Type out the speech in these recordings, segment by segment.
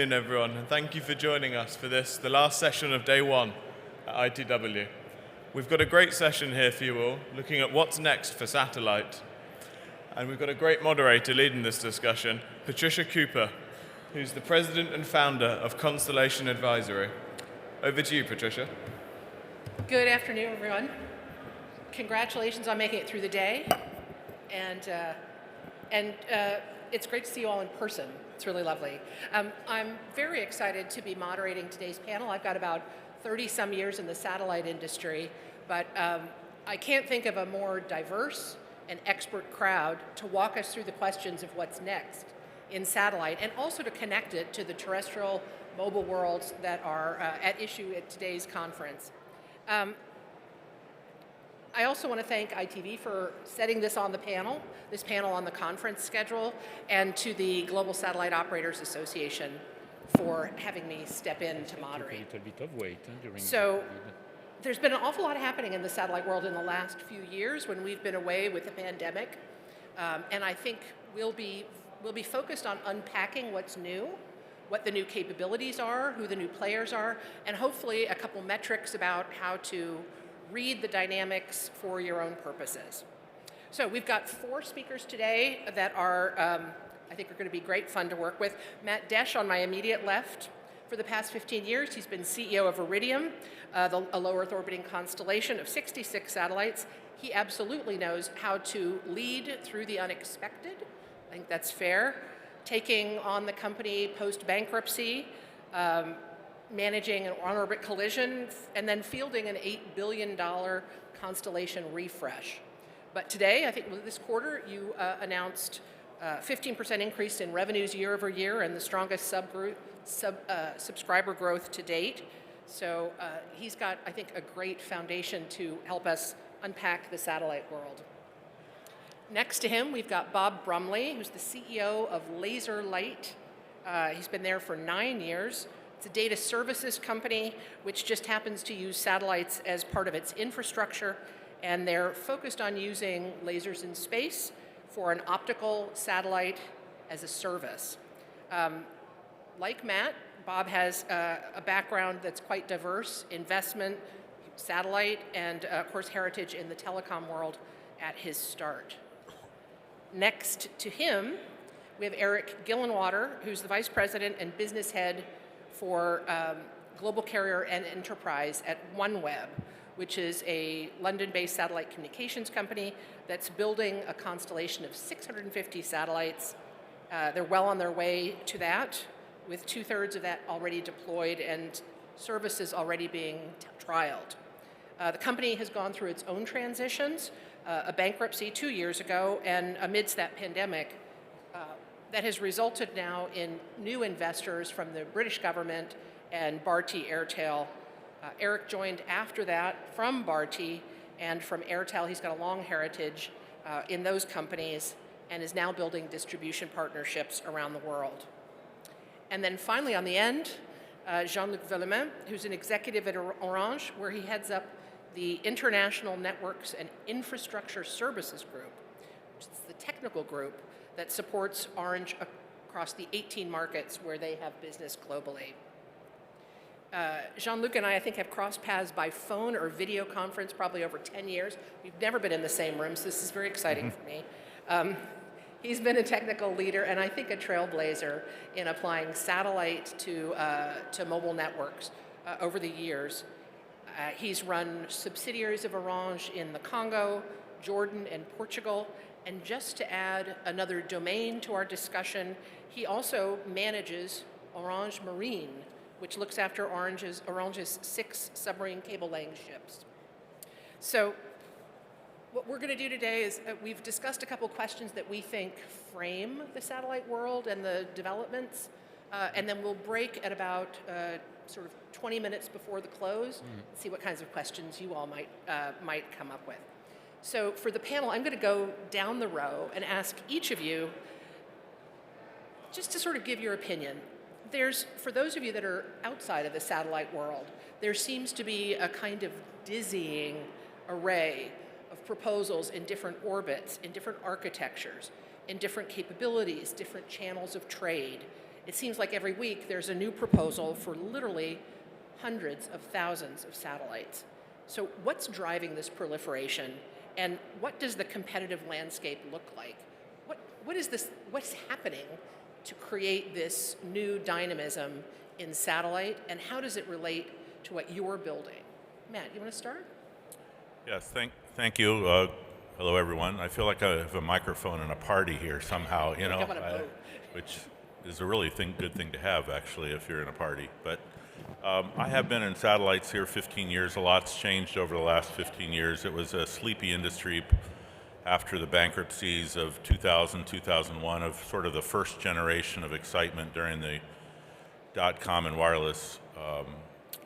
Good afternoon, everyone, and thank you for joining us for the last session of day one at ITW. We've got a great session here for you all, looking at what's next for satellite. And we've got a great moderator leading this discussion, Patricia Cooper, who's the president and founder of Constellation Advisory. Over to you, Patricia. Good afternoon, everyone. Congratulations on making it through the day. And it's great to see you all in person. It's really lovely. I'm very excited to be moderating today's panel. I've got about 30-some years in the satellite industry, but I can't think of a more diverse and expert crowd to walk us through the questions of what's next in satellite, and also to connect it to the terrestrial mobile worlds that are at issue at today's conference. I also want to thank ITV for setting this panel on the conference schedule, and to the Global Satellite Operators Association for having me step in to moderate. A little bit of weight during so there's been an awful lot happening in the satellite world in the last few years when we've been away with the pandemic, and I think we'll be focused on unpacking what's new, what the new capabilities are, who the new players are, and hopefully a couple metrics about how to read the dynamics for your own purposes. So we've got 4 speakers today that are, I think are going to be great fun to work with. Matt Desch on my immediate left. For the past 15 years, he's been CEO of Iridium, a low Earth orbiting constellation of 66 satellites. He absolutely knows how to lead through the unexpected. I think that's fair. Taking on the company post-bankruptcy, managing an on-orbit collision, and then fielding an $8 billion constellation refresh. But today, I think this quarter, you announced 15% increase in revenues year over year, and the strongest subscriber growth to date. So he's got, I think, a great foundation to help us unpack the satellite world. Next to him, we've got Bob Brumley, who's the CEO of Laser Light. He's been there for 9 years. It's a data services company which just happens to use satellites as part of its infrastructure, and they're focused on using lasers in space for an optical satellite as a service. Like Matt, Bob has a background that's quite diverse: investment, satellite, and of course heritage in the telecom world at his start. Next to him, we have Eric Gillenwater, who's the vice president and business head for global carrier and enterprise at OneWeb, which is a London-based satellite communications company that's building a constellation of 650 satellites. They're well on their way to that, with 2/3 of that already deployed and services already being trialed. The company has gone through its own transitions, a bankruptcy 2 years ago, and amidst that pandemic, that has resulted now in new investors from the British government and Bharti Airtel. Eric joined after that from Bharti, and from Airtel he's got a long heritage in those companies and is now building distribution partnerships around the world. And then finally on the end, Jean-Luc Villemain, who's an executive at Orange, where he heads up the International Networks and Infrastructure Services Group, which is the technical group that supports Orange across the 18 markets where they have business globally. Jean-Luc and I think, have crossed paths by phone or video conference probably over 10 years. We've never been in the same room, so this is very exciting for me. He's been a technical leader and I think a trailblazer in applying satellite to mobile networks over the years. He's run subsidiaries of Orange in the Congo, Jordan, and Portugal. And just to add another domain to our discussion, he also manages Orange Marine, which looks after Orange's 6 submarine cable-laying ships. So what we're going to do today is we've discussed a couple questions that we think frame the satellite world and the developments, and then we'll break at about sort of 20 minutes before the close, see what kinds of questions you all might come up with. So for the panel, I'm going to go down the row and ask each of you just to sort of give your opinion. For those of you that are outside of the satellite world, there seems to be a kind of dizzying array of proposals in different orbits, in different architectures, in different capabilities, different channels of trade. It seems like every week there's a new proposal for literally hundreds of thousands of satellites. So what's driving this proliferation, and what does the competitive landscape look like? What's happening to create this new dynamism in satellite, and how does it relate to what you're building? Matt, you want to start? Yes, thank you. Hello, everyone. I feel like I have a microphone in a party here somehow, which is a really good thing to have, actually, if you're in a party. But I have been in satellites here 15 years. A lot's changed over the last 15 years. It was a sleepy industry after the bankruptcies of 2000, 2001, of sort of the first generation of excitement during the dot-com and wireless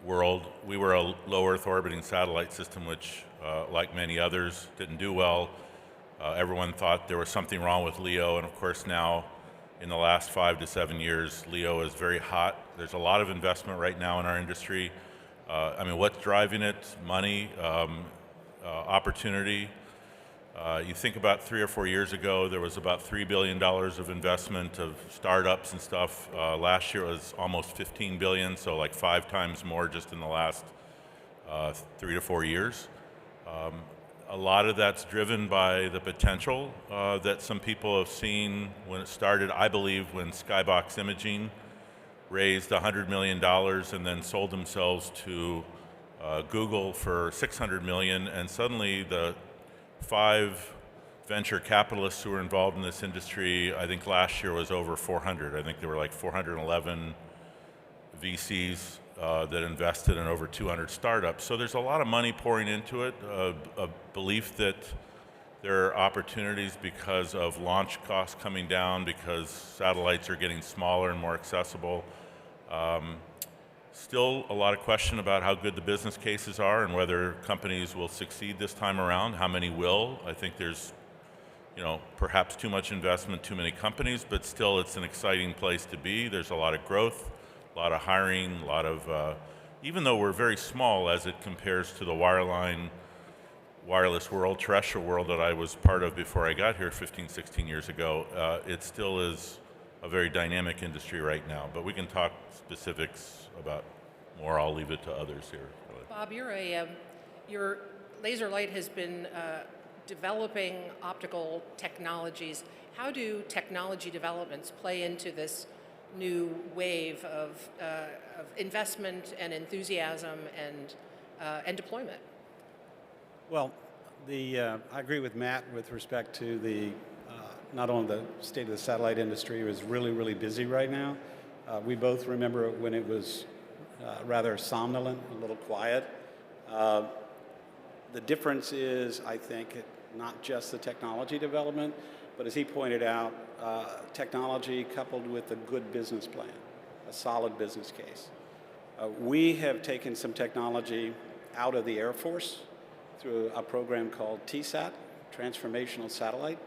world. We were a low Earth orbiting satellite system, which, like many others, didn't do well. Everyone thought there was something wrong with LEO, and of course now, in the last 5 to 7 years, LEO is very hot. There's a lot of investment right now in our industry. What's driving it? Money, opportunity. You think about 3 or 4 years ago, there was about $3 billion of investment of startups and stuff. Last year it was almost $15 billion, so like 5 times more just in the last 3 to 4 years. A lot of that's driven by the potential that some people have seen when it started. I believe when Skybox Imaging raised $100 million and then sold themselves to Google for $600 million, and suddenly the 5 venture capitalists who were involved in this industry, I think last year was over 400. I think there were like 411 VCs that invested in over 200 startups. So there's a lot of money pouring into it, a belief that there are opportunities because of launch costs coming down, because satellites are getting smaller and more accessible. Still a lot of question about how good the business cases are and whether companies will succeed this time around, how many will. I think there's, perhaps too much investment, too many companies, but still it's an exciting place to be. There's a lot of growth, a lot of hiring, a lot of, even though we're very small as it compares to the wireline, wireless world, terrestrial world that I was part of before I got here 15, 16 years ago, it still is a very dynamic industry right now. But we can talk specifics about more. I'll leave it to others here. Bob, your laser light has been developing optical technologies. How do technology developments play into this new wave of investment and enthusiasm and deployment? Well, I agree with Matt with respect to the not only the state of the satellite industry is really, really busy right now. We both remember when it was rather somnolent, a little quiet. The difference is, I think, not just the technology development, but as he pointed out, technology coupled with a good business plan, a solid business case. We have taken some technology out of the Air Force through a program called TSAT, Transformational Satellite,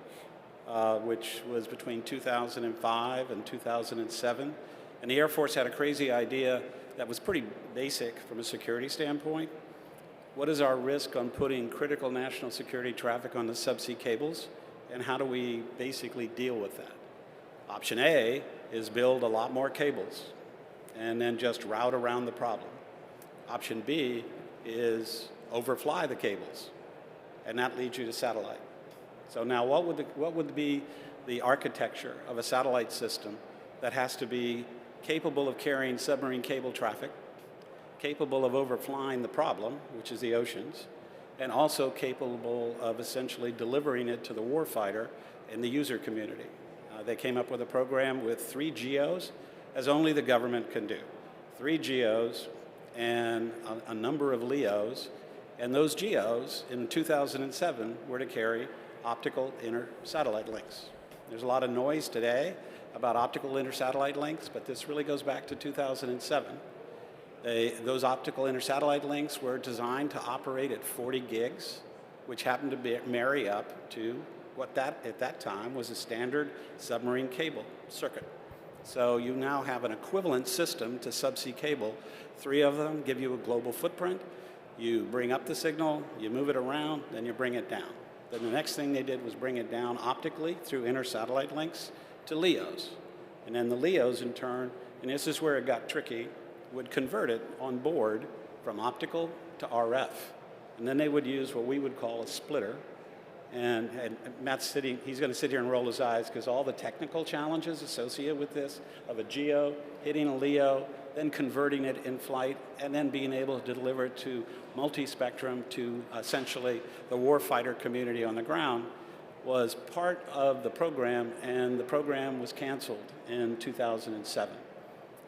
which was between 2005 and 2007. And the Air Force had a crazy idea that was pretty basic from a security standpoint. What is our risk on putting critical national security traffic on the subsea cables, and how do we basically deal with that? Option A is build a lot more cables and then just route around the problem. Option B is overfly the cables, and that leads you to satellite. So now what would be the architecture of a satellite system that has to be capable of carrying submarine cable traffic, capable of overflying the problem, which is the oceans, and also capable of essentially delivering it to the warfighter and the user community? They came up with a program with 3 GEOs, as only the government can do. 3 GEOs and a number of LEOs, and those GEOs in 2007 were to carry optical inter-satellite links. There's a lot of noise today about optical inter-satellite links, but this really goes back to 2007. Those optical inter-satellite links were designed to operate at 40 gigs, which happened to marry up to what at that time was a standard submarine cable circuit. So you now have an equivalent system to subsea cable. 3 of them give you a global footprint. You bring up the signal, you move it around, then you bring it down. Then the next thing they did was bring it down optically through inter-satellite links to LEOs. And then the LEOs in turn, and this is where it got tricky, would convert it on board from optical to RF. And then they would use what we would call a splitter. And Matt's sitting, he's going to sit here and roll his eyes because all the technical challenges associated with this, of a GEO hitting a LEO, then converting it in flight, and then being able to deliver it to multi-spectrum to essentially the warfighter community on the ground, was part of the program, and the program was canceled in 2007.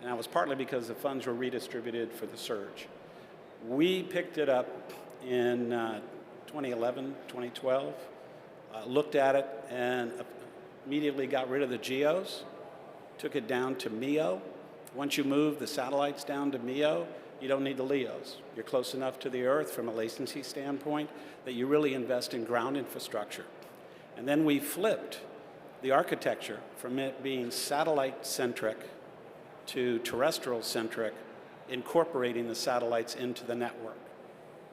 And that was partly because the funds were redistributed for the surge. We picked it up in 2011, 2012, looked at it and immediately got rid of the GEOs, took it down to MEO. Once you move the satellites down to MEO, you don't need the LEOs. You're close enough to the Earth from a latency standpoint that you really invest in ground infrastructure. And then we flipped the architecture from it being satellite-centric to terrestrial-centric, incorporating the satellites into the network,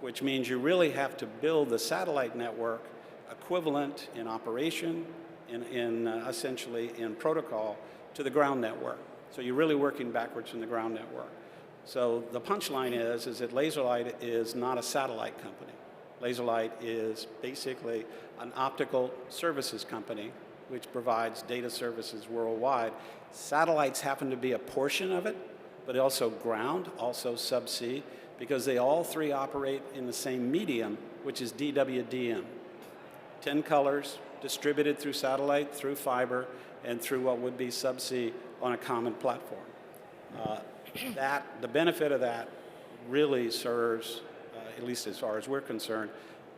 which means you really have to build the satellite network equivalent in operation, essentially in protocol, to the ground network. So you're really working backwards from the ground network. So the punchline is that LaserLight is not a satellite company. LaserLight is basically an optical services company which provides data services worldwide. Satellites happen to be a portion of it, but also ground, also subsea, because they all three operate in the same medium, which is DWDM. 10 colors distributed through satellite, through fiber, and through what would be subsea on a common platform. The benefit of that really serves, at least as far as we're concerned,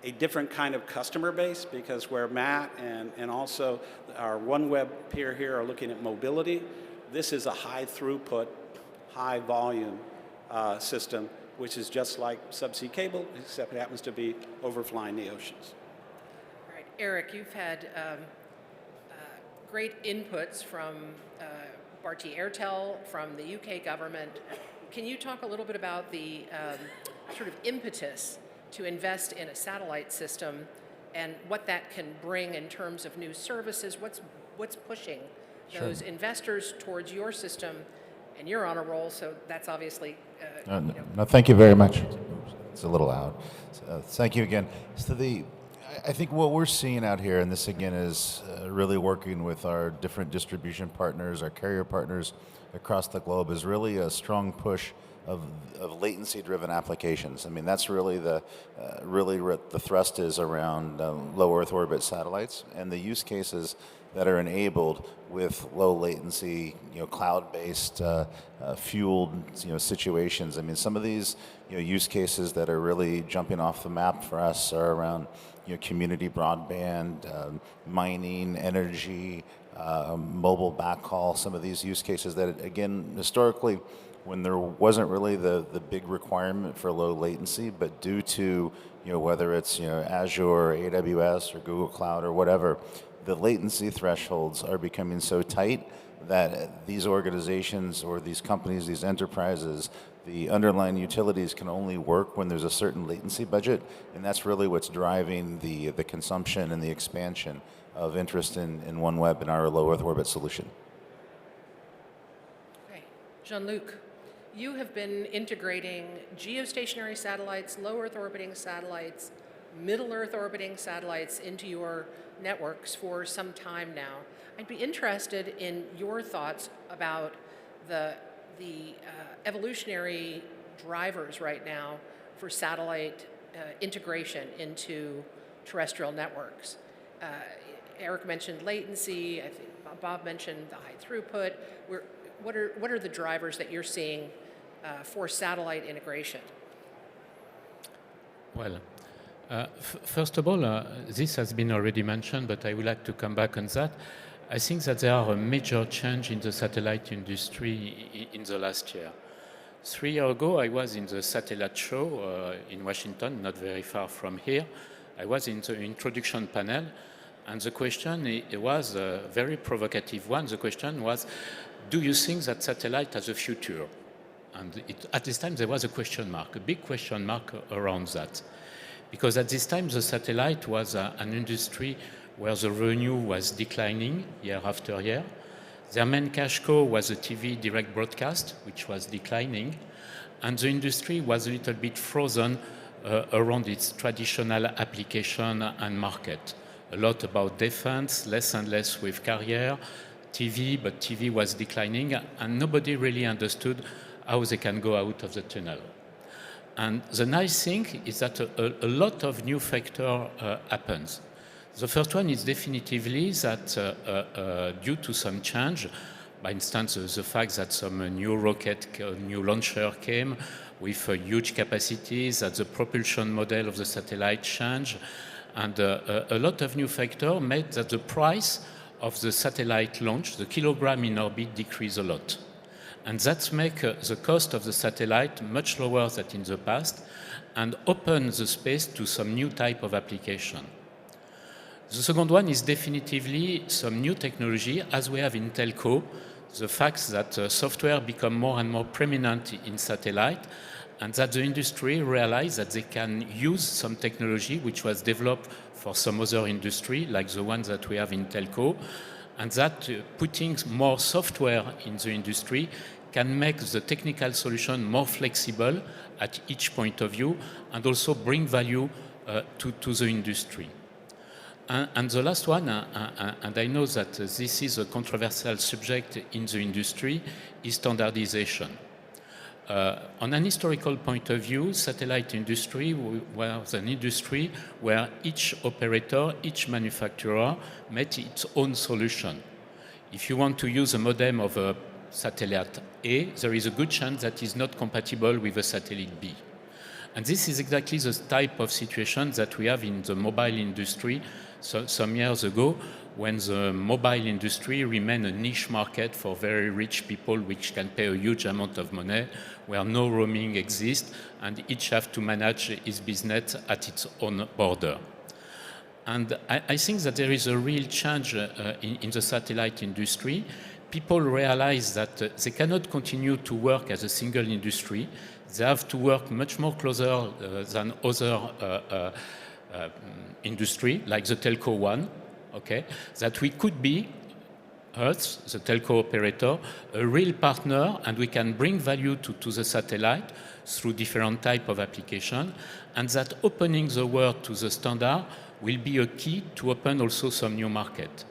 a different kind of customer base, because where Matt and also our OneWeb peer here are looking at mobility, this is a high throughput, high volume system, which is just like subsea cable, except it happens to be overflying the oceans. All right, Eric, you've had great inputs from Bharti Airtel, from the UK government. Can you talk a little bit about the sort of impetus to invest in a satellite system and what that can bring in terms of new services? What's pushing those investors towards your system? And you're on a roll, so that's obviously... No, thank you very much. It's a little loud. Thank you again. So I think what we're seeing out here, and this again is really working with our different distribution partners, our carrier partners across the globe, is really a strong push of latency-driven applications. I mean, that's really the thrust is around low Earth orbit satellites and the use cases that are enabled with low latency, cloud-based, fueled, situations. I mean, some of these, use cases that are really jumping off the map for us are around, community broadband, mining, energy, mobile backhaul. Some of these use cases that, again, historically, when there wasn't really the big requirement for low latency, but due to, whether it's, Azure, or AWS, or Google Cloud, or whatever, the latency thresholds are becoming so tight that these organizations or these companies, these enterprises, the underlying utilities can only work when there's a certain latency budget, and that's really what's driving the consumption and the expansion of interest in OneWeb and our low Earth orbit solution. Okay. Jean-Luc, you have been integrating geostationary satellites, low Earth orbiting satellites, middle Earth orbiting satellites into your networks for some time now. I'd be interested in your thoughts about the evolutionary drivers right now for satellite integration into terrestrial networks. Eric mentioned latency. I think Bob mentioned the high throughput. What are the drivers that you're seeing for satellite integration? Well, first of all, this has been already mentioned, but I would like to come back on that. I think that there are a major change in the satellite industry in the last year. 3 years ago, I was in the satellite show in Washington, not very far from here. I was in the introduction panel, and the question was a very provocative one. The question was, do you think that satellite has a future? And at this time, there was a question mark, a big question mark around that. Because at this time, the satellite was an industry where the revenue was declining year after year. Their main cash cow was the TV direct broadcast, which was declining, and the industry was a little bit frozen around its traditional application and market. A lot about defense, less and less with carrier, TV, but TV was declining, and nobody really understood how they can go out of the tunnel. And the nice thing is that a lot of new factor happens. The first one is definitively that due to some change, by instance, the fact that some new rocket, new launcher came with huge capacities, that the propulsion model of the satellite changed, and a lot of new factors made that the price of the satellite launch, the kilogram in orbit, decrease a lot. And that makes the cost of the satellite much lower than in the past and open the space to some new type of application. The second one is definitively some new technology, as we have in telco, the fact that software become more and more prominent in satellite, and that the industry realized that they can use some technology which was developed for some other industry, like the one that we have in telco, and that putting more software in the industry can make the technical solution more flexible at each point of view and also bring value to the industry. And the last one, and I know that this is a controversial subject in the industry, is standardization. On an historical point of view, satellite industry was an industry where each operator, each manufacturer made its own solution. If you want to use a modem of a satellite A, there is a good chance that is not compatible with a satellite B. And this is exactly the type of situation that we have in the mobile industry some years ago, when the mobile industry remained a niche market for very rich people which can pay a huge amount of money, where no roaming exists, and each have to manage its business at its own border. And I think that there is a real change in the satellite industry. People realize that they cannot continue to work as a single industry. They have to work much more closer than other industry, like the telco one, okay? That we could be, us, the telco operator, a real partner, and we can bring value to the satellite through different type of application, and that opening the world to the standard will be a key to open also some new market.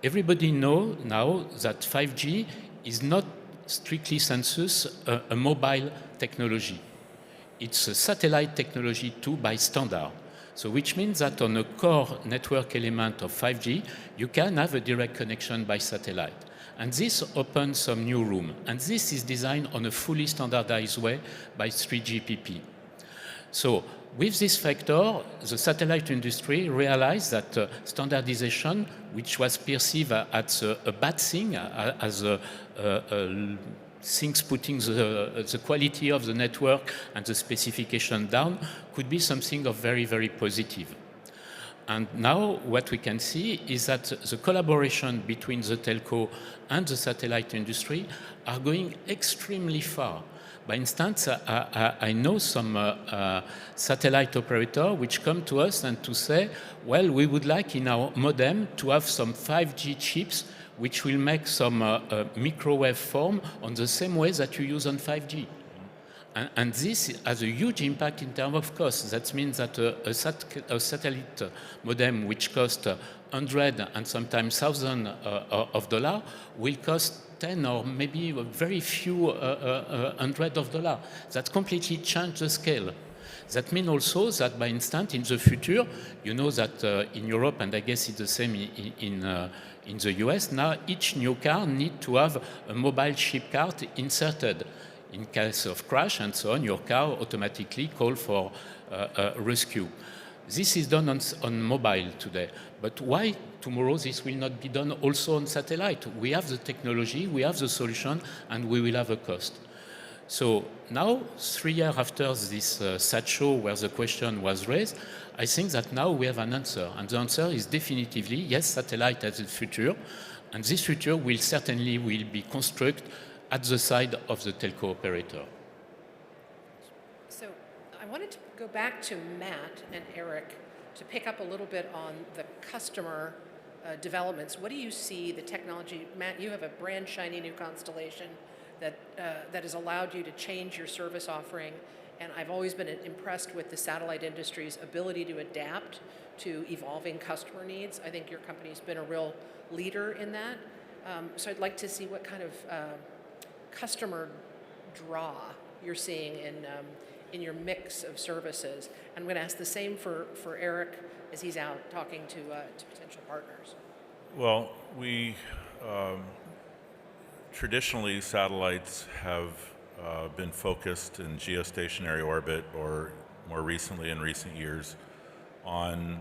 Everybody knows now that 5G is not strictly sensus a mobile technology. It's a satellite technology too by standard. So which means that on a core network element of 5G, you can have a direct connection by satellite. And this opens some new room. And this is designed on a fully standardized way by 3GPP. So with this factor, the satellite industry realized that standardization, which was perceived as a bad thing, as things putting the quality of the network and the specification down, could be something of very, very positive. And now what we can see is that the collaboration between the telco and the satellite industry are going extremely far. By instance, I know some satellite operator which come to us and to say, well, we would like in our modem to have some 5G chips which will make some microwave form on the same way that you use on 5G. And this has a huge impact in terms of cost. That means that a satellite modem which costs 100 and sometimes $1,000 of dollars will cost 10 or maybe a very few hundred of dollars. That completely changed the scale. That means also that, by instance, in the future, you know that in Europe, and I guess it's the same in the US, now each new car needs to have a mobile chip card inserted. In case of crash and so on, your car automatically calls for rescue. This is done on mobile today. But why tomorrow this will not be done also on satellite? We have the technology, we have the solution, and we will have a cost. So now, 3 years after this SAT show where the question was raised, I think that now we have an answer. And the answer is definitively, yes, satellite has a future. And this future will certainly be constructed at the side of the telco operator. So I wanted to go back to Matt and Eric to pick up a little bit on the customer developments, what do you see the technology? Matt, you have a brand shiny new constellation that has allowed you to change your service offering, and I've always been impressed with the satellite industry's ability to adapt to evolving customer needs. I think your company's been a real leader in that. So I'd like to see what kind of customer draw you're seeing in your mix of services. I'm going to ask the same for Eric as he's out talking to potential partners. Well, we traditionally satellites have been focused in geostationary orbit, or more recently in recent years, on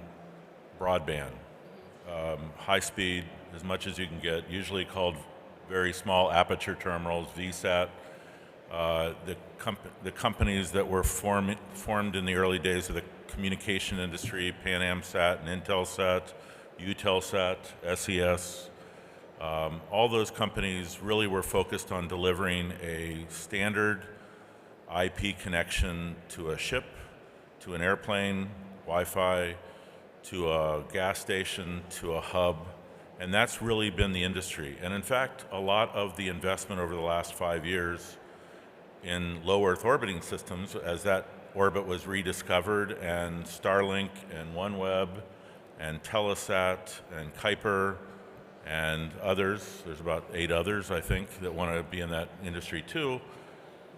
broadband, high speed, as much as you can get, usually called very small aperture terminals, VSAT. The companies that were formed in the early days of the communication industry, Pan Am Sat and Intelsat, Eutelsat, SES, all those companies really were focused on delivering a standard IP connection to a ship, to an airplane, Wi-Fi, to a gas station, to a hub, and that's really been the industry. And in fact, a lot of the investment over the last 5 years in low Earth orbiting systems, as that orbit was rediscovered, and Starlink and OneWeb and Telesat and Kuiper and others, there's about 8 others I think that want to be in that industry too,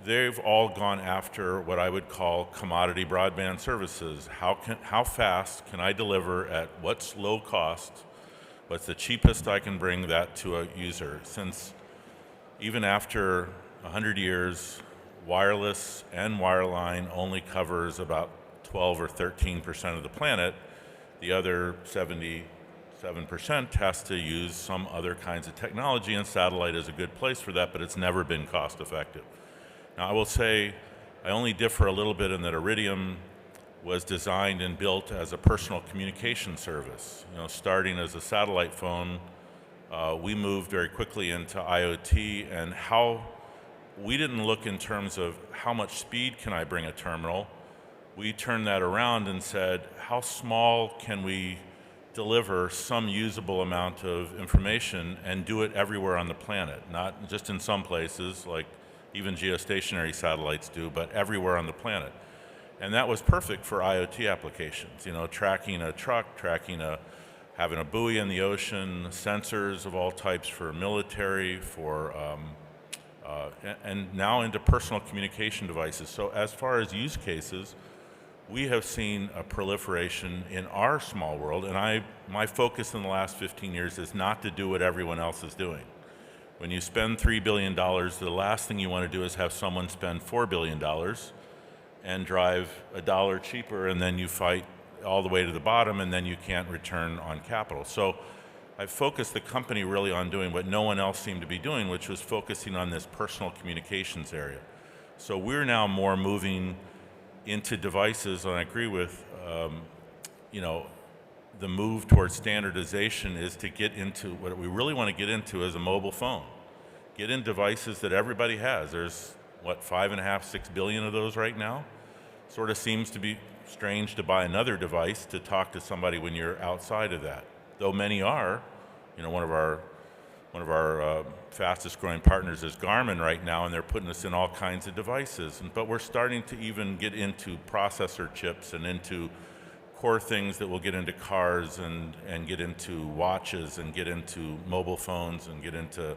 they've all gone after what I would call commodity broadband services. How fast can I deliver at what's low cost, what's the cheapest I can bring that to a user? Since even after 100 years, wireless and wireline only covers about 12 or 13% of the planet. The other 77% has to use some other kinds of technology, and satellite is a good place for that, but it's never been cost effective. Now, I will say I only differ a little bit in that Iridium was designed and built as a personal communication service. You know, starting as a satellite phone, we moved very quickly into IoT, and how we didn't look in terms of how much speed can I bring a terminal. We turned that around and said, how small can we deliver some usable amount of information and do it everywhere on the planet, not just in some places like even geostationary satellites do, but everywhere on the planet. And that was perfect for IoT applications, you know, tracking a truck, having a buoy in the ocean, sensors of all types for military, and now into personal communication devices. So as far as use cases, we have seen a proliferation in our small world, and my focus in the last 15 years is not to do what everyone else is doing. When you spend $3 billion, the last thing you want to do is have someone spend $4 billion and drive $1 cheaper, and then you fight all the way to the bottom, and then you can't return on capital. So I focused the company really on doing what no one else seemed to be doing, which was focusing on this personal communications area. So we're now more moving into devices, and I agree with, the move towards standardization is to get into what we really want to get into is a mobile phone. Get in devices that everybody has. There's, 5.5, 6 billion of those right now? Sort of seems to be strange to buy another device to talk to somebody when you're outside of that. Though many are, one of our fastest growing partners is Garmin right now, and they're putting us in all kinds of devices. But we're starting to even get into processor chips and into core things that will get into cars and get into watches and get into mobile phones and get into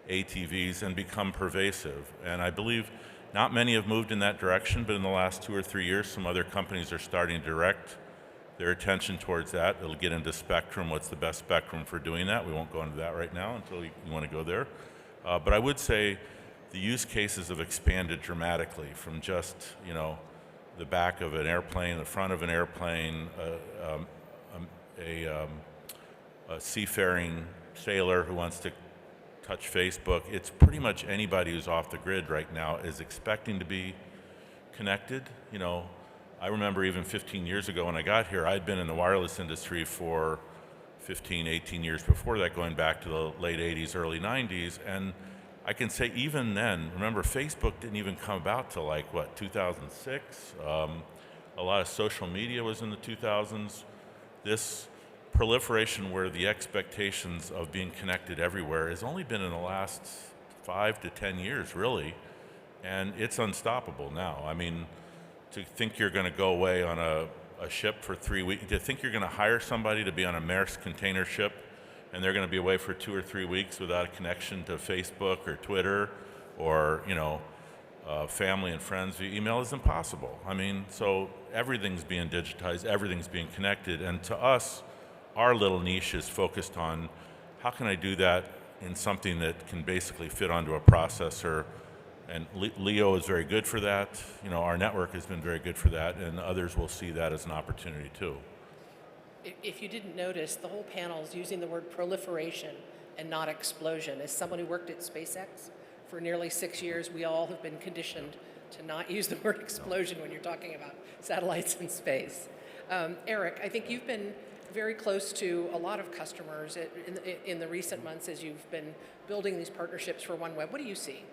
ATVs and become pervasive. And I believe not many have moved in that direction, but in the last 2 or 3 years, some other companies are starting to direct their attention towards that. It'll get into spectrum, what's the best spectrum for doing that. We won't go into that right now until you want to go there. But I would say the use cases have expanded dramatically from just, the back of an airplane, the front of an airplane, a seafaring sailor who wants to touch Facebook. It's pretty much anybody who's off the grid right now is expecting to be connected. I remember even 15 years ago when I got here, I'd been in the wireless industry for 15, 18 years before that, going back to the late 80s, early 90s, and I can say even then, remember Facebook didn't even come about till 2006? A lot of social media was in the 2000s. This proliferation where the expectations of being connected everywhere has only been in the last 5 to 10 years, really, and it's unstoppable now. I mean, to think you're going to go away on a ship for 3 weeks, to think you're going to hire somebody to be on a Maersk container ship and they're going to be away for 2 or 3 weeks without a connection to Facebook or Twitter or, family and friends via email is impossible. I mean, so everything's being digitized, everything's being connected, and to us, our little niche is focused on how can I do that in something that can basically fit onto a processor. And Leo is very good for that. Our network has been very good for that, and others will see that as an opportunity too. If you didn't notice, the whole panel is using the word proliferation and not explosion. As someone who worked at SpaceX for nearly 6 years, we all have been conditioned to not use the word explosion when you're talking about satellites in space. Eric, I think you've been very close to a lot of customers in the recent months as you've been building these partnerships for OneWeb. What do you see?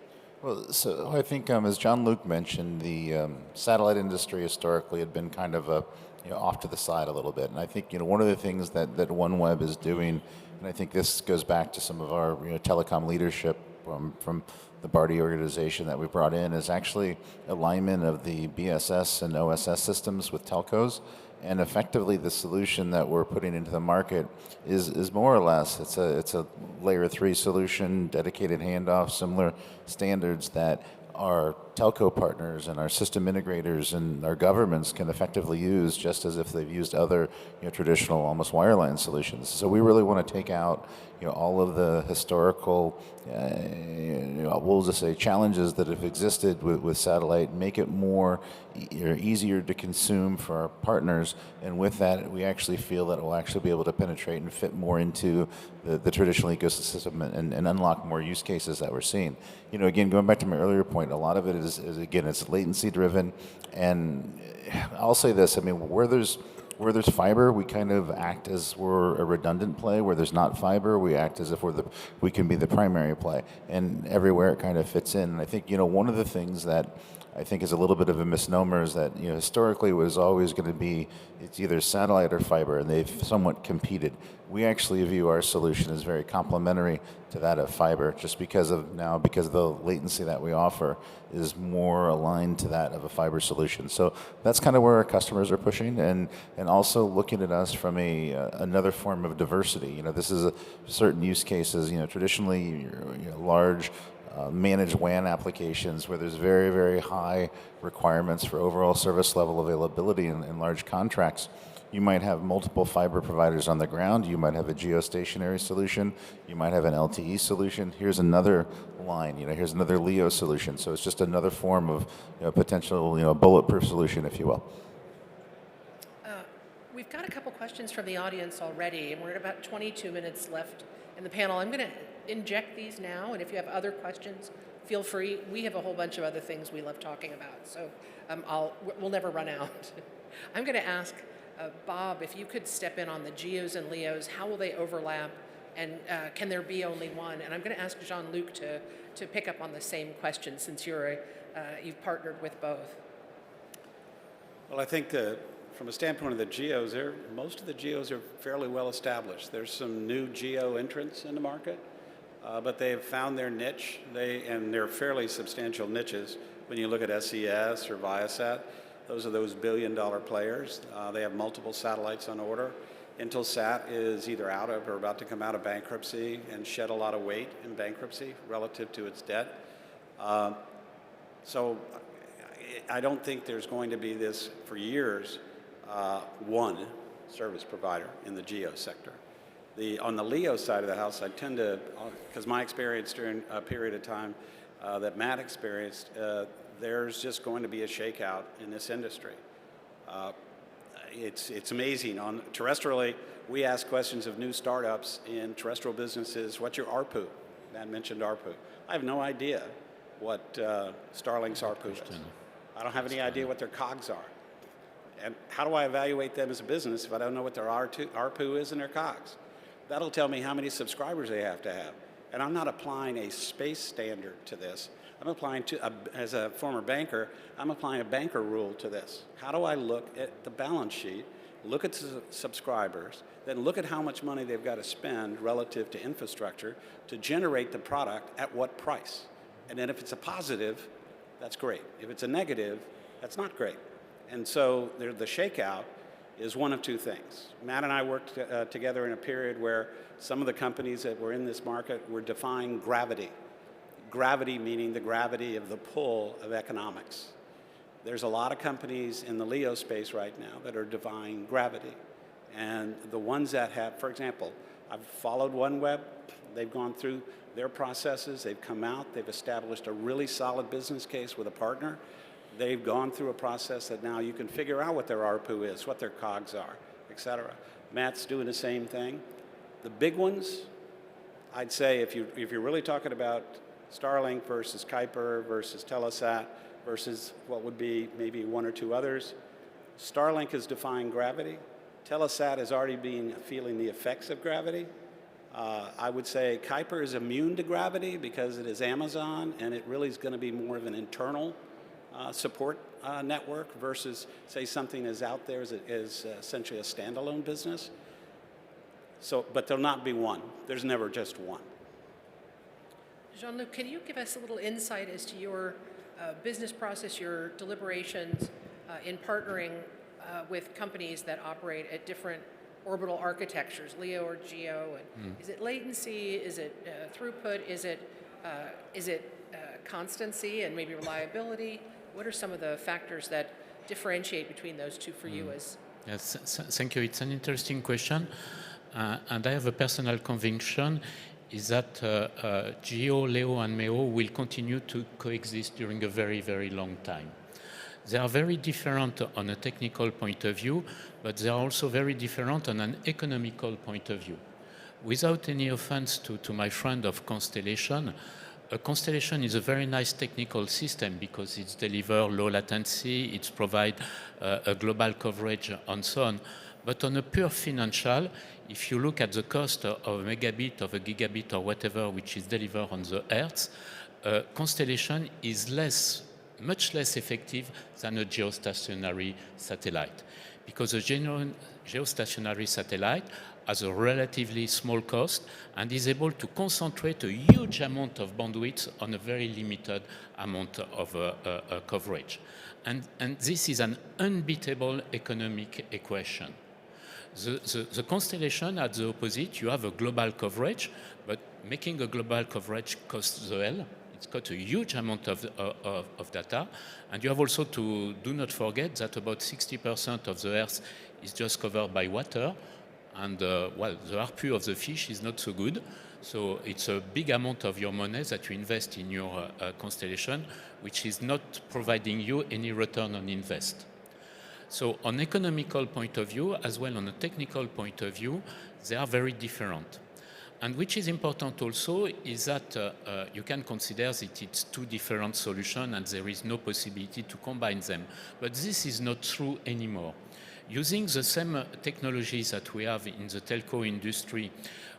Well, so I think, as Jean-Luc mentioned, the satellite industry historically had been kind of off to the side a little bit. And I think, one of the things that OneWeb is doing, and I think this goes back to some of our telecom leadership from the Barty organization that we brought in, is actually alignment of the BSS and OSS systems with telcos. And effectively, the solution that we're putting into the market is more or less it's a layer 3 solution, dedicated handoff, similar standards that our telco partners and our system integrators and our governments can effectively use, just as if they've used other traditional, almost wireline solutions. So we really want to take out all of the historical, we'll just say, challenges that have existed with satellite, make it more easier to consume for our partners, and with that, we actually feel that it will actually be able to penetrate and fit more into the traditional ecosystem and unlock more use cases that we're seeing. Again, going back to my earlier point, a lot of it is again, it's latency driven, and I'll say this, I mean, where there's fiber, we kind of act as we're a redundant play. Where there's not fiber, we act as if we can be the primary play. And everywhere it kind of fits in. And I think, one of the things that I think is a little bit of a misnomer is that, historically it was always going to be, it's either satellite or fiber, and they've somewhat competed. We actually view our solution as very complementary to that of fiber, just because of the latency that we offer is more aligned to that of a fiber solution. So that's kind of where our customers are pushing, and also looking at us from another form of diversity. This is certain use cases. Traditionally, large managed WAN applications where there's very, very high requirements for overall service level availability in large contracts. You might have multiple fiber providers on the ground. You might have a geostationary solution. You might have an LTE solution. Here's another line. Here's another LEO solution. So it's just another form of potential bulletproof solution, if you will. We've got a couple questions from the audience already, and we're at about 22 minutes left in the panel. I'm going to inject these now, and if you have other questions, feel free. We have a whole bunch of other things we love talking about, so we'll never run out. I'm going to ask Bob, if you could step in on the GEOs and LEOs, how will they overlap, and can there be only one? And I'm going to ask Jean-Luc to pick up on the same question, since you've partnered with both. Well, I think from a standpoint of the GEOs, most of the GEOs are fairly well established. There's some new GEO entrants in the market, but they've found their niche, and they're fairly substantial niches. When you look at SES or Viasat, those are those billion-dollar players. They have multiple satellites on order. Intelsat is either out of or about to come out of bankruptcy and shed a lot of weight in bankruptcy relative to its debt. So I don't think there's going to be this, for years, one service provider in the GEO sector. On the LEO side of the house, I tend to, because my experience during a period of time that Matt experienced, there's just going to be a shakeout in this industry. It's amazing. Terrestrially, we ask questions of new startups in terrestrial businesses. What's your ARPU? Matt mentioned ARPU. I have no idea what Starlink's ARPU is. I don't have any idea what their COGS are. And how do I evaluate them as a business if I don't know what their ARPU is and their COGS? That'll tell me how many subscribers they have to have. And I'm not applying a space standard to this. I'm applying as a former banker, I'm applying a banker rule to this. How do I look at the balance sheet look at subscribers, then look at how much money they've got to spend relative to infrastructure to generate the product at what price. And then if it's a positive, that's great. If it's a negative, that's not great. And so the shakeout is one of two things. Matt and I worked together in a period where some of the companies that were in this market were defying gravity. Gravity meaning the gravity of the pull of economics. There's a lot of companies in the LEO space right now that are defying gravity. And the ones that have, for example, I've followed OneWeb. They've gone through their processes. They've come out. They've established a really solid business case with a partner. They've gone through a process that now you can figure out what their ARPU is, what their COGS are, et cetera. Matt's doing the same thing. The big ones, I'd say if you're really talking about Starlink versus Kuiper versus Telesat versus what would be maybe one or two others, Starlink is defying gravity. Telesat is already feeling the effects of gravity. I would say Kuiper is immune to gravity because it is Amazon, and it really is going to be more of an internal support network versus, say, something is out there as essentially a standalone business. So, but there'll not be one. There's never just one. Jean-Luc, can you give us a little insight as to your business process, your deliberations in partnering with companies that operate at different orbital architectures, LEO or GEO? And is it latency? Is it throughput? Is it constancy and maybe reliability? What are some of the factors that differentiate between those two for you as? Yes, thank you. It's an interesting question. And I have a personal conviction is that GEO, LEO, and MEO will continue to coexist during a very, very long time. They are very different on a technical point of view, but they are also very different on an economical point of view. Without any offense to my friend of Constellation, a Constellation is a very nice technical system because it's deliver low latency, it's provide a global coverage and so on. But on a pure financial, if you look at the cost of a megabit, of a gigabit, or whatever which is delivered on the Earth, Constellation is much less effective than a geostationary satellite. Because a geostationary satellite has a relatively small cost and is able to concentrate a huge amount of bandwidth on a very limited amount of coverage. And this is an unbeatable economic equation. The Constellation, at the opposite, you have a global coverage, but making a global coverage costs the hell. It's got a huge amount of data. And you have also to do not forget that about 60% of the Earth is just covered by water. And, well, the ARPU of the fish is not so good. So it's a big amount of your money that you invest in your Constellation, which is not providing you any return on invest. So on economical point of view, as well on a technical point of view, they are very different. And which is important also is that you can consider that it's two different solutions and there is no possibility to combine them. But this is not true anymore. Using the same technologies that we have in the telco industry,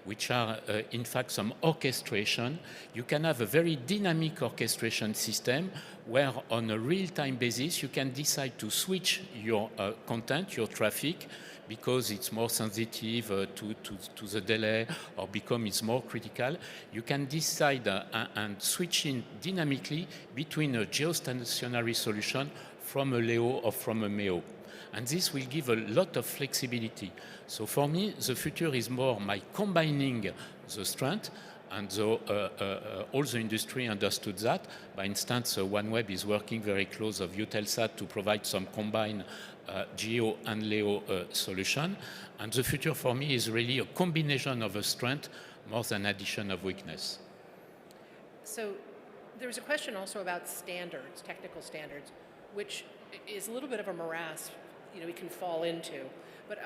which are in fact some orchestration, you can have a very dynamic orchestration system where on a real-time basis you can decide to switch your content, your traffic, because it's more sensitive to the delay or because it's more critical. You can decide and switch in dynamically between a geostationary solution from a LEO or from a MEO. And this will give a lot of flexibility. So for me, the future is more by combining the strength, and all the industry understood that. For instance, OneWeb is working very close of Eutelsat to provide some combined GEO and LEO solution. And the future for me is really a combination of a strength more than addition of weakness. So there's a question also about standards, technical standards, which is a little bit of a morass we can fall into. But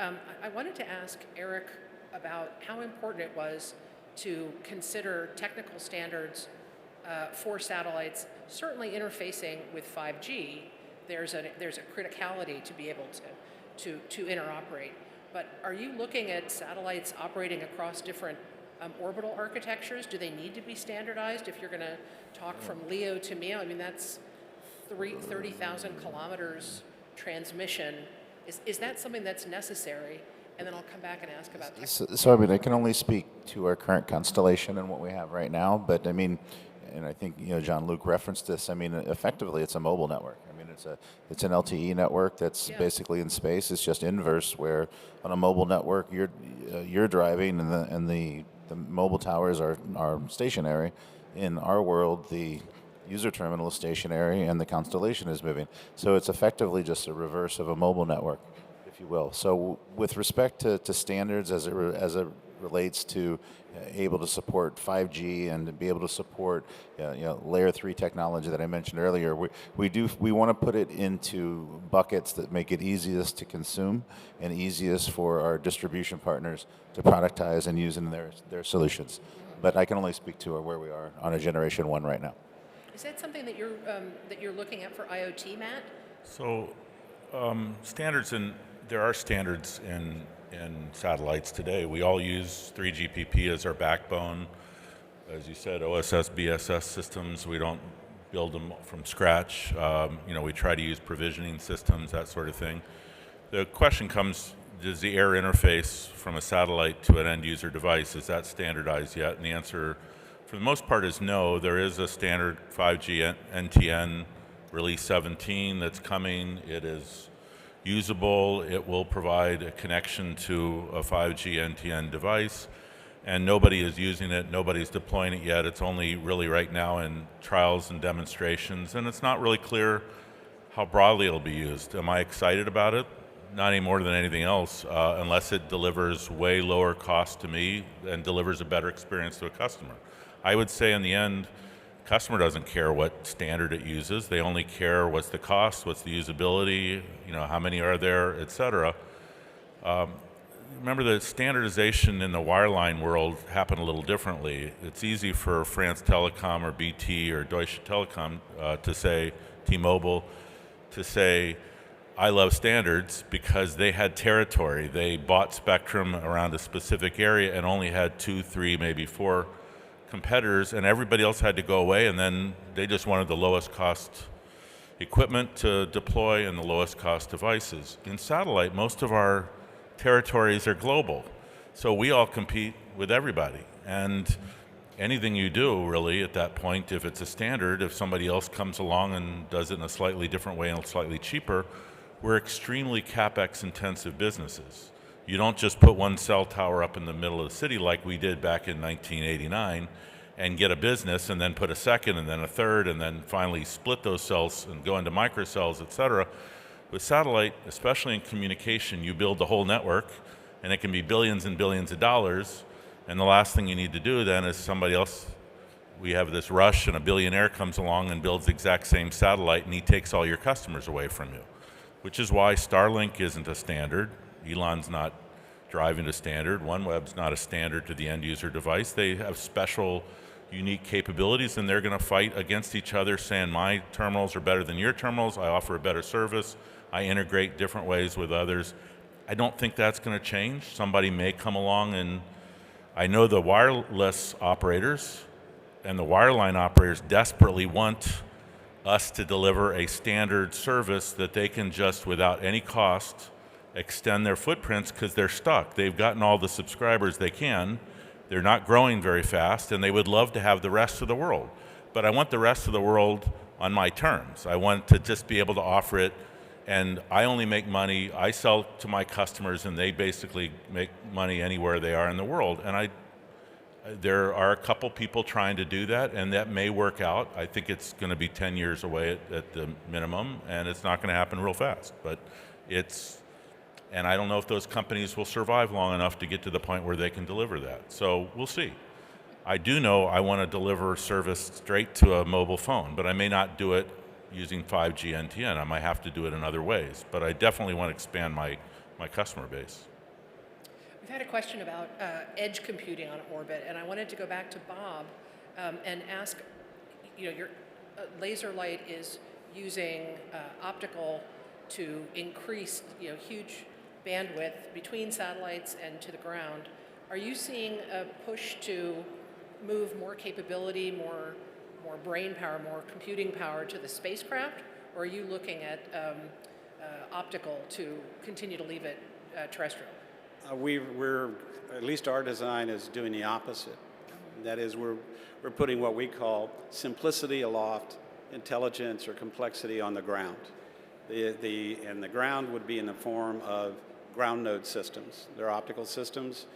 I wanted to ask Eric about how important it was to consider technical standards for satellites. Certainly interfacing with 5G, there's a criticality to be able to interoperate. But are you looking at satellites operating across different orbital architectures? Do they need to be standardized if you're going to talk from LEO to MEO? I mean, that's 30,000 kilometers transmission Is that something that's necessary? And then I'll come back and ask about tech. So, I mean, I can only speak to our current constellation and what we have right now, but I mean, and I think, John Luke referenced this. I mean, effectively, it's a mobile network. I mean, it's an LTE network that's basically in space. It's just inverse, where on a mobile network, you're driving, and the mobile towers are stationary. In our world, the user terminal is stationary, and the constellation is moving. So it's effectively just a reverse of a mobile network, if you will. So with respect to standards as it relates to able to support 5G and to be able to support layer 3 technology that I mentioned earlier, we want to put it into buckets that make it easiest to consume and easiest for our distribution partners to productize and use in their solutions. But I can only speak to where we are on a generation 1 right now. Is that something that you're looking at for IoT, Matt? So standards, and there are standards in satellites today. We all use 3GPP as our backbone. As you said, OSS, BSS systems, we don't build them from scratch. We try to use provisioning systems, that sort of thing. The question comes, does the air interface from a satellite to an end user device, is that standardized yet? And the answer, for the most part, is no. There is a standard 5G NTN release 17 that's coming. It is usable. It will provide a connection to a 5G NTN device, and nobody is using it. Nobody's deploying it yet. It's only really right now in trials and demonstrations, and it's not really clear how broadly it'll be used. Am I excited about it? Not any more than anything else, unless it delivers way lower cost to me and delivers a better experience to a customer. I would say in the end, customer doesn't care what standard it uses. They only care what's the cost, what's the usability, how many are there, et cetera. Remember, the standardization in the wireline world happened a little differently. It's easy for France Telecom or BT or Deutsche Telekom to say, T-Mobile, to say, I love standards, because they had territory. They bought spectrum around a specific area and only had 2, 3, maybe 4 competitors, and everybody else had to go away, and then they just wanted the lowest cost equipment to deploy and the lowest cost devices. In satellite, most of our territories are global, so we all compete with everybody, and anything you do really at that point, if it's a standard, if somebody else comes along and does it in a slightly different way and slightly cheaper, we're extremely CapEx intensive businesses. You don't just put one cell tower up in the middle of the city like we did back in 1989 and get a business, and then put a second and then a third, and then finally split those cells and go into microcells, et cetera. With satellite, especially in communication, you build the whole network, and it can be billions and billions of dollars, and the last thing you need to do then is somebody else, we have this rush and a billionaire comes along and builds the exact same satellite, and he takes all your customers away from you, which is why Starlink isn't a standard. Elon's not driving to standard. OneWeb's not a standard to the end user device. They have special, unique capabilities, and they're going to fight against each other, saying my terminals are better than your terminals. I offer a better service. I integrate different ways with others. I don't think that's going to change. Somebody may come along, and I know the wireless operators and the wireline operators desperately want us to deliver a standard service that they can just, without any cost, extend their footprints, because they're stuck. They've gotten all the subscribers they can. They're not growing very fast, and they would love to have the rest of the world. But I want the rest of the world on my terms. I want to just be able to offer it, and I only make money. I sell to my customers, and they basically make money anywhere they are in the world. And there are a couple people trying to do that, and that may work out. I think it's going to be 10 years away at the minimum, and it's not going to happen real fast. But and I don't know if those companies will survive long enough to get to the point where they can deliver that. So we'll see. I do know I want to deliver service straight to a mobile phone, but I may not do it using 5G NTN. I might have to do it in other ways, but I definitely want to expand my customer base. We've had a question about edge computing on orbit, and I wanted to go back to Bob and ask, your laser light is using optical to increase, huge bandwidth between satellites and to the ground. Are you seeing a push to move more capability, more brain power, more computing power to the spacecraft, or are you looking at optical to continue to leave it terrestrial? We're, at least our design is doing the opposite. That is, we're putting what we call simplicity aloft, intelligence or complexity on the ground. And the ground would be in the form of ground node systems. They're optical systems.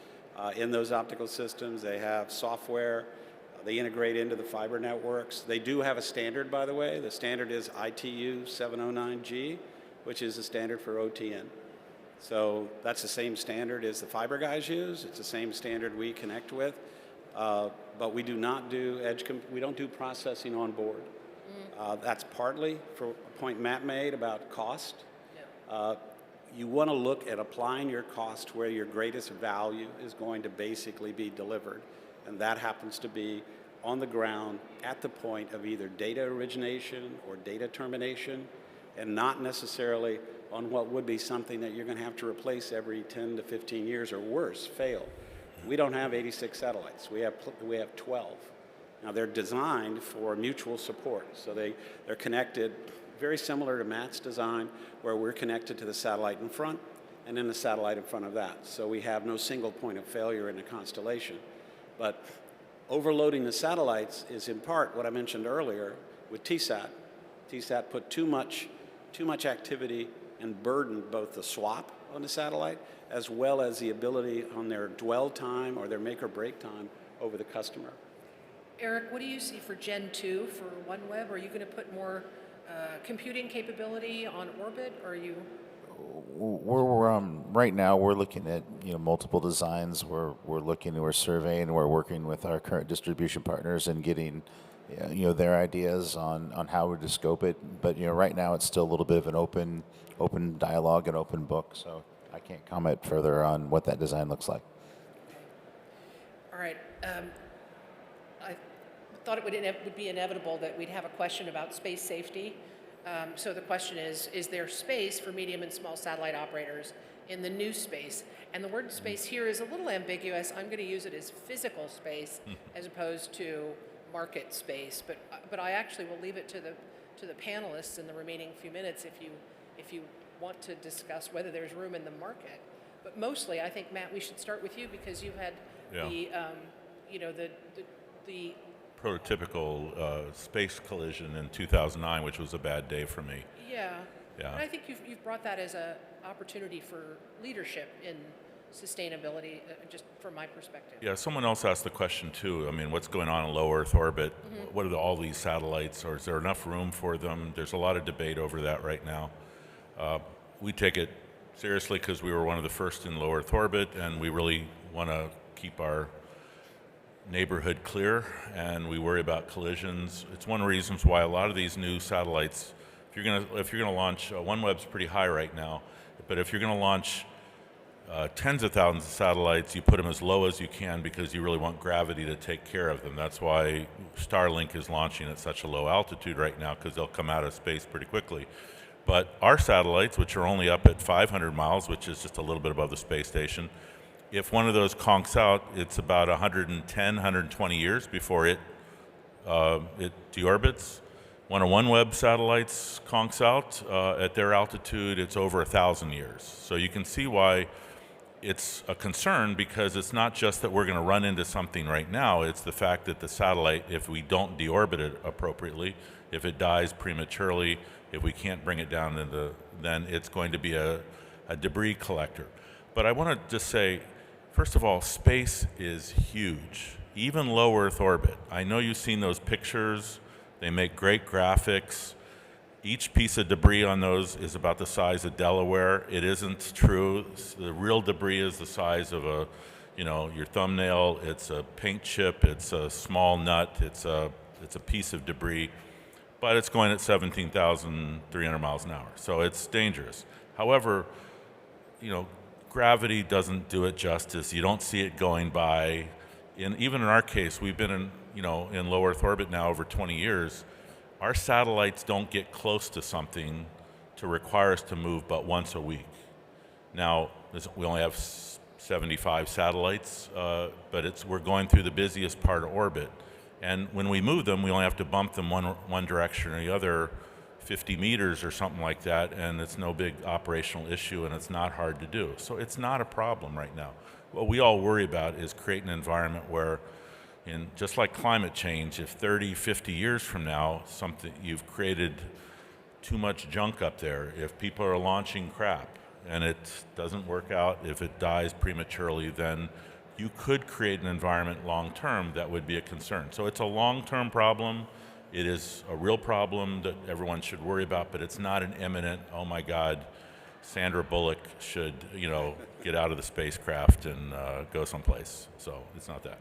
In those optical systems, they have software. They integrate into the fiber networks. They do have a standard, by the way. The standard is ITU 709G, which is the standard for OTN. So that's the same standard as the fiber guys use. It's the same standard we connect with. But we do not do we don't do processing on board. That's partly for a point Matt made about cost. Yeah. You want to look at applying your cost where your greatest value is going to basically be delivered. And that happens to be on the ground at the point of either data origination or data termination, and not necessarily on what would be something that you're going to have to replace every 10 to 15 years or worse, fail. We don't have 86 satellites. We have 12. Now, they're designed for mutual support. So they're connected very similar to Matt's design, where we're connected to the satellite in front and then the satellite in front of that. So we have no single point of failure in the constellation. But overloading the satellites is in part what I mentioned earlier with TSAT. TSAT put too much activity and burdened both the swap on the satellite as well as the ability on their dwell time or their make or break time over the customer. Eric, what do you see for Gen 2 for OneWeb? Are you going to put more computing capability on orbit, or are you? We're right now we're looking at multiple designs. We're surveying. We're working with our current distribution partners and getting their ideas on how to scope it. But right now it's still a little bit of an open dialogue and open book. So I can't comment further on what that design looks like. All right. I thought it would be inevitable that we'd have a question about space safety. So the question is there space for medium and small satellite operators in the new space? And the word space here is a little ambiguous. I'm going to use it as physical space as opposed to market space. But I actually will leave it to the panelists in the remaining few minutes if you want to discuss whether there's room in the market. But mostly, I think, Matt, we should start with you because you had the prototypical space collision in 2009, which was a bad day for me. Yeah. Yeah. And I think you've brought that as an opportunity for leadership in sustainability, just from my perspective. Yeah, someone else asked the question too. I mean, what's going on in low Earth orbit? What are all these satellites, or is there enough room for them? There's a lot of debate over that right now. We take it seriously because we were one of the first in low Earth orbit, and we really want to keep our neighborhood clear, and we worry about collisions. It's one of the reasons why a lot of these new satellites, if you're gonna launch, OneWeb's pretty high right now, but if you're gonna launch tens of thousands of satellites, you put them as low as you can because you really want gravity to take care of them. That's why Starlink is launching at such a low altitude right now, because they'll come out of space pretty quickly. But our satellites, which are only up at 500 miles, which is just a little bit above the space station, if one of those conks out, it's about 110, 120 years before it deorbits. When a OneWeb satellites conks out at their altitude, it's over 1,000 years. So you can see why it's a concern, because it's not just that we're going to run into something right now, it's the fact that the satellite, if we don't deorbit it appropriately, if it dies prematurely, if we can't bring it down then it's going to be a debris collector. But I want to just say, first of all, space is huge, even low Earth orbit. I know you've seen those pictures. They make great graphics. Each piece of debris on those is about the size of Delaware. It isn't true. The real debris is the size of your thumbnail. It's a paint chip. It's a small nut. It's a piece of debris, but it's going at 17,300 miles an hour, so it's dangerous. However, gravity doesn't do it justice. You don't see it going by. Even in our case, we've been in low Earth orbit now over 20 years. Our satellites don't get close to something to require us to move but once a week. Now, we only have 75 satellites, but we're going through the busiest part of orbit. And when we move them, we only have to bump them one direction or the other 50 meters or something like that, and it's no big operational issue, and it's not hard to do. So it's not a problem right now. What we all worry about is creating an environment where, just like climate change, if 30, 50 years from now, you've created too much junk up there, if people are launching crap and it doesn't work out, if it dies prematurely, then you could create an environment long term that would be a concern. So it's a long-term problem. It is a real problem that everyone should worry about, but it's not an imminent, oh my God, Sandra Bullock should, get out of the spacecraft and go someplace. So it's not that.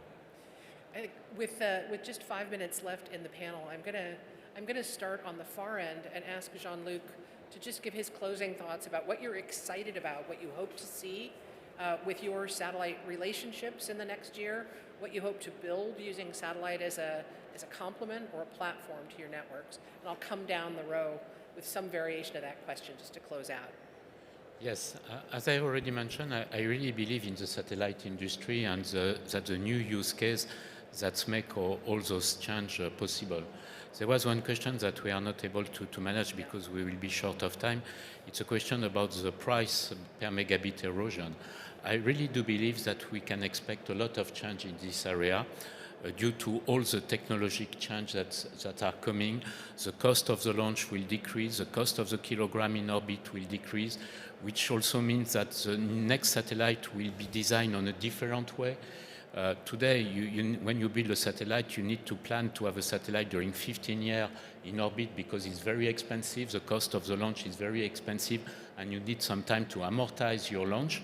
I think with just 5 minutes left in the panel, I'm gonna start on the far end and ask Jean-Luc to just give his closing thoughts about what you're excited about, what you hope to see with your satellite relationships in the next year, what you hope to build using satellite as a complement or a platform to your networks. And I'll come down the row with some variation of that question just to close out. Yes, as I already mentioned, I really believe in the satellite industry and that the new use case that make all those change possible. There was one question that we are not able to manage because we will be short of time. It's a question about the price per megabit erosion. I really do believe that we can expect a lot of change in this area due to all the technological change that are coming. The cost of the launch will decrease, the cost of the kilogram in orbit will decrease, which also means that the next satellite will be designed on a different way. Today, when you build a satellite, you need to plan to have a satellite during 15 years in orbit because it's very expensive. The cost of the launch is very expensive, and you need some time to amortize your launch.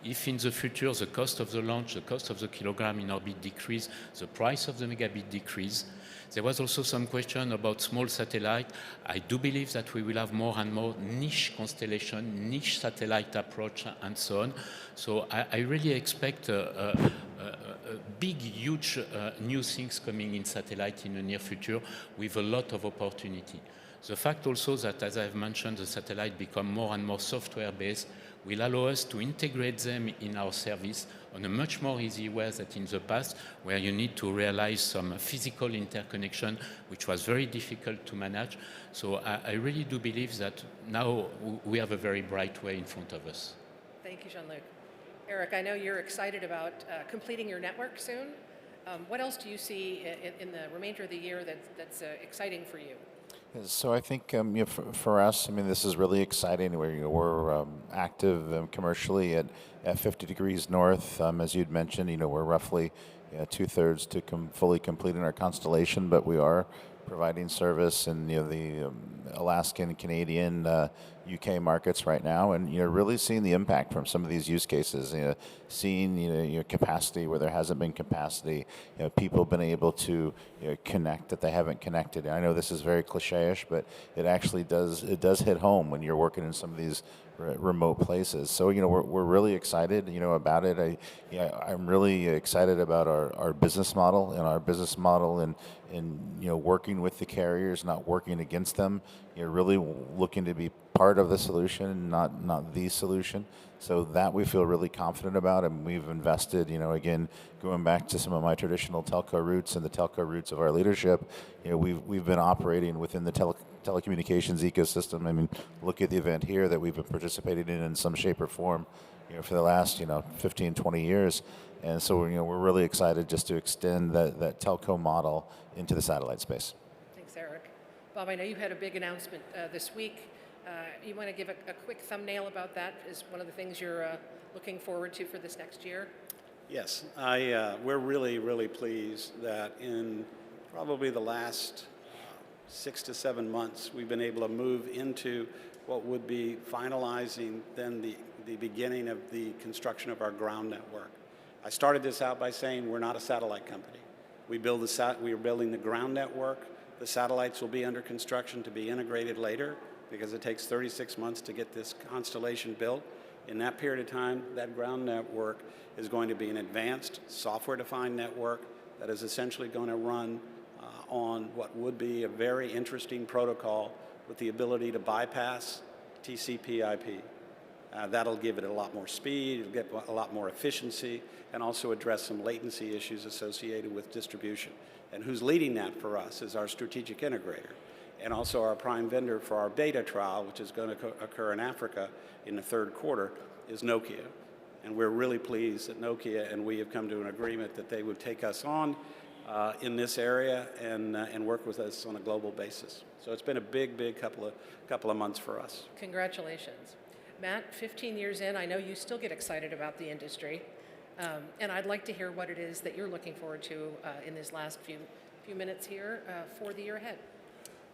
If in the future the cost of the launch, the cost of the kilogram in orbit decrease, the price of the megabit decrease. There was also some question about small satellite. I do believe that we will have more and more niche constellation, niche satellite approach, and so on. So I really expect big, huge new things coming in satellite in the near future with a lot of opportunity. The fact also that, as I've mentioned, the satellite become more and more software-based will allow us to integrate them in our service on a much more easy way than in the past, where you need to realize some physical interconnection, which was very difficult to manage. So I really do believe that now we have a very bright way in front of us. Thank you, Jean-Luc. Eric, I know you're excited about completing your network soon. What else do you see in the remainder of the year that's exciting for you? So I think for us, this is really exciting. We're active commercially at 50 degrees north. As you'd mentioned, we're roughly 2/3 to fully completing our constellation, but we are providing service in the Alaskan, Canadian, UK markets right now, and really seeing the impact from some of these use cases. Seeing capacity where there hasn't been capacity. People been able to connect that they haven't connected. I know this is very cliche-ish, but it actually does hit home when you're working in some of these remote places. So we're really excited about it. I'm really excited about our business model and working with the carriers, not working against them. Really looking to be part of the solution, not the solution. So that we feel really confident about, and we've invested. Again, going back to some of my traditional telco roots and the telco roots of our leadership, we've been operating within the telecommunications ecosystem. Look at the event here that we've been participating in some shape or form, for the last 15, 20 years. And so we're really excited just to extend that telco model into the satellite space. Thanks, Eric. Bob, I know you had a big announcement this week. You want to give a quick thumbnail about that as one of the things you're looking forward to for this next year? Yes, we're really, really pleased that in probably the last 6 to 7 months, we've been able to move into what would be finalizing then the beginning of the construction of our ground network. I started this out by saying we're not a satellite company. We are building the ground network. The satellites will be under construction to be integrated later because it takes 36 months to get this constellation built. In that period of time, that ground network is going to be an advanced software-defined network that is essentially going to run on what would be a very interesting protocol with the ability to bypass TCP/IP. That'll give it a lot more speed, it'll get a lot more efficiency, and also address some latency issues associated with distribution. And who's leading that for us is our strategic integrator. and also our prime vendor for our beta trial, which is going to occur in Africa in the third quarter, is Nokia. And we're really pleased that Nokia and we have come to an agreement that they would take us on in this area and work with us on a global basis. So it's been a big couple of months for us. Congratulations. Matt, 15 years in, I know you still get excited about the industry, and I'd like to hear what it is that you're looking forward to in these last few minutes here for the year ahead.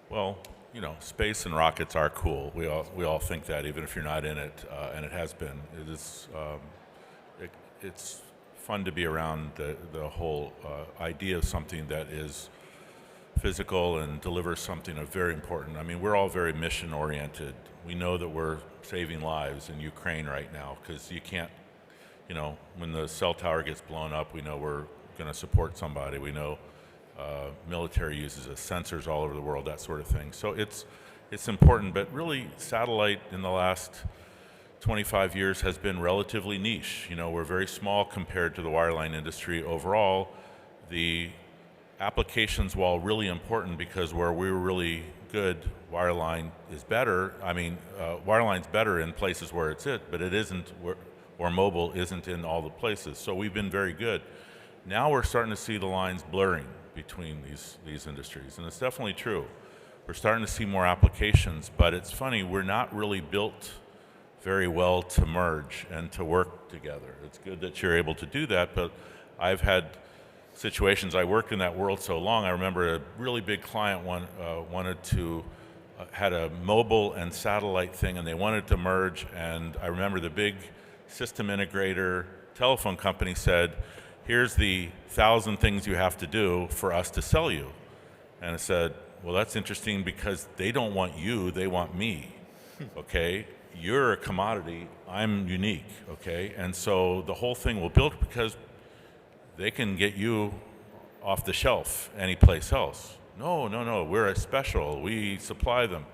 Well, you know, space and rockets are cool. We all think that, even if you're not in it, and it has been. It is. It's fun to be around the whole idea of something that is physical and delivers something very important. I mean, we're all very mission oriented. We know that we're saving lives in Ukraine right now because you can't, you know, when the cell tower gets blown up, we know we're going to support somebody. We know military uses sensors all over the world, that sort of thing. So it's important, but really satellite in the last 25 years has been relatively niche. You know, we're very small compared to the wireline industry overall. The applications, while really important because where we're really good, wireline is better. I mean, wireline's better in places where it's but it isn't, or mobile isn't in all the places. So we've been very good. Now we're starting to see the lines blurring between these industries, and it's definitely true. We're starting to see more applications, but it's funny, we're not really built very well to merge and to work together. It's good that you're able to do that, but I've had situations, I worked in that world so long, I remember a really big client wanted to, had a mobile and satellite thing and they wanted to merge, and I remember the big system integrator telephone company said, here's the 1,000 things you have to do for us to sell you. And I said, well, that's interesting because they don't want you, they want me, okay? You're a commodity, I'm unique, okay? And so the whole thing will build because they can get you off the shelf anyplace else. No, we're a special, we supply them.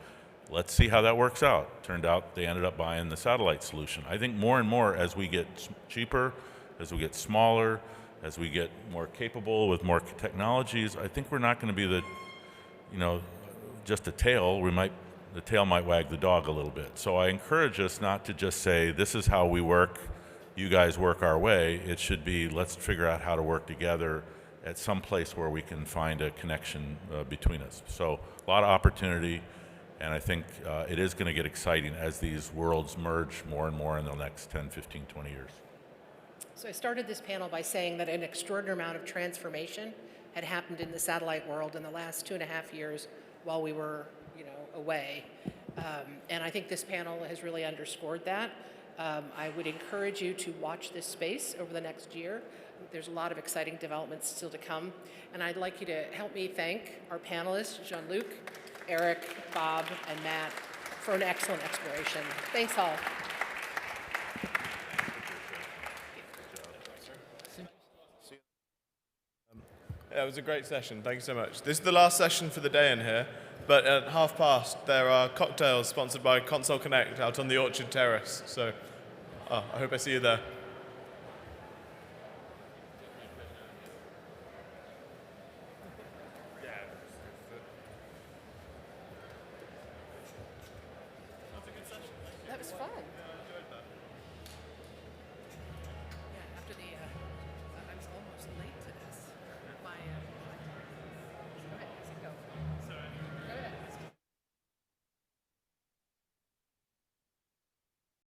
Let's see how that works out. Turned out they ended up buying the satellite solution. I think more and more as we get cheaper, as we get smaller, as we get more capable with more technologies, I think we're not going to be just a tail. The tail might wag the dog a little bit. So I encourage us not to just say, this is how we work, you guys work our way. It should be, let's figure out how to work together at some place where we can find a connection between us. So a lot of opportunity, and I think it is going to get exciting as these worlds merge more and more in the next 10, 15, 20 years. So I started this panel by saying that an extraordinary amount of transformation had happened in the satellite world in the last 2.5 years while we were, away. And I think this panel has really underscored that. I would encourage you to watch this space over the next year. There's a lot of exciting developments still to come. And I'd like you to help me thank our panelists, Jean-Luc, Eric, Bob, and Matt, for an excellent exploration. Thanks all. Yeah, it was a great session. Thank you so much. This is the last session for the day in here, but at past, there are cocktails sponsored by Console Connect out on the Orchard Terrace. So I hope I see you there.